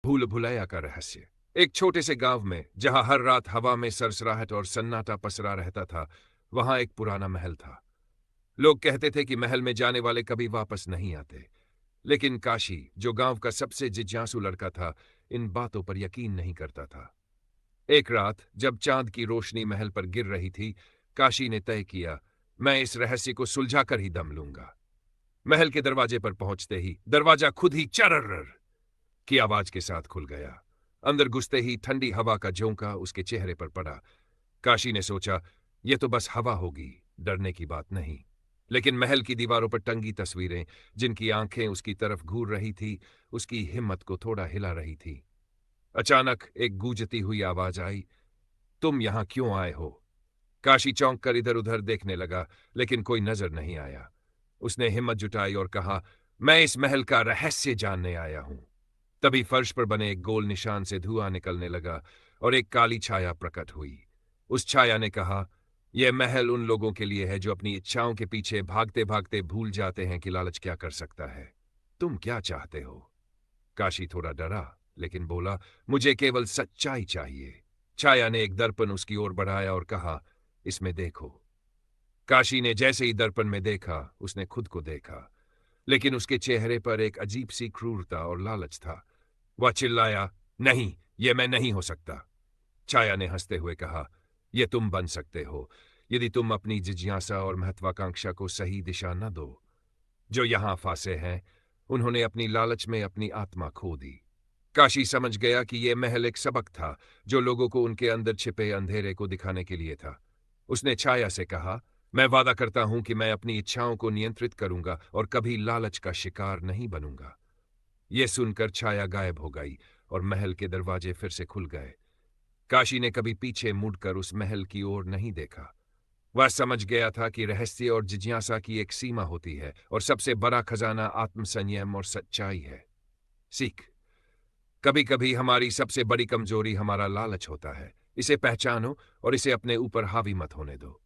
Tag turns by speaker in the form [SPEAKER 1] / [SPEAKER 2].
[SPEAKER 1] भूल भुलैया का रहस्य। एक छोटे से गांव में, जहां हर रात हवा में सरसराहट और सन्नाटा पसरा रहता था, वहां एक पुराना महल था। लोग कहते थे कि महल में जाने वाले कभी वापस नहीं आते। लेकिन काशी, जो गांव का सबसे जिज्ञासु लड़का था, इन बातों पर यकीन नहीं करता था। एक रात जब चांद की रोशनी महल पर गिर रही थी, काशी ने तय किया, मैं इस रहस्य को सुलझाकर ही दम लूंगा। महल के दरवाजे पर पहुंचते ही दरवाजा खुद ही चर्र की आवाज के साथ खुल गया। अंदर घुसते ही ठंडी हवा का झोंका उसके चेहरे पर पड़ा। काशी ने सोचा, यह तो बस हवा होगी, डरने की बात नहीं। लेकिन महल की दीवारों पर टंगी तस्वीरें, जिनकी आंखें उसकी तरफ घूर रही थी, उसकी हिम्मत को थोड़ा हिला रही थी। अचानक एक गूंजती हुई आवाज आई, तुम यहां क्यों आए हो? काशी चौंक कर इधर उधर देखने लगा, लेकिन कोई नजर नहीं आया। उसने हिम्मत जुटाई और कहा, मैं इस महल का रहस्य जानने आया हूं। तभी फर्श पर बने एक गोल निशान से धुआं निकलने लगा और एक काली छाया प्रकट हुई। उस छाया ने कहा, यह महल उन लोगों के लिए है जो अपनी इच्छाओं के पीछे भागते भागते भूल जाते हैं कि लालच क्या कर सकता है। तुम क्या चाहते हो? काशी थोड़ा डरा, लेकिन बोला, मुझे केवल सच्चाई चाहिए। छाया ने एक दर्पण उसकी ओर बढ़ाया और कहा, इसमें देखो। काशी ने जैसे ही दर्पण में देखा, उसने खुद को देखा, लेकिन उसके चेहरे पर एक अजीब सी क्रूरता और लालच था। वह चिल्लाया, नहीं, यह मैं नहीं हो सकता। छाया ने हंसते हुए कहा, यह तुम बन सकते हो, यदि तुम अपनी जिज्ञासा और महत्वाकांक्षा को सही दिशा न दो। जो यहां फांसे हैं, उन्होंने अपनी लालच में अपनी आत्मा खो दी। काशी समझ गया कि यह महल एक सबक था, जो लोगों को उनके अंदर छिपे अंधेरे को दिखाने के लिए था। उसने छाया से कहा, मैं वादा करता हूं कि मैं अपनी इच्छाओं को नियंत्रित करूंगा और कभी लालच का शिकार नहीं बनूंगा। यह सुनकर छाया गायब हो गई और महल के दरवाजे फिर से खुल गए। काशी ने कभी पीछे मुड़कर उस महल की ओर नहीं देखा। वह समझ गया था कि रहस्य और जिज्ञासा की एक सीमा होती है और सबसे बड़ा खजाना आत्मसंयम और सच्चाई है। सीख, कभी कभी हमारी सबसे बड़ी कमजोरी हमारा लालच होता है। इसे पहचानो और इसे अपने ऊपर हावी मत होने दो।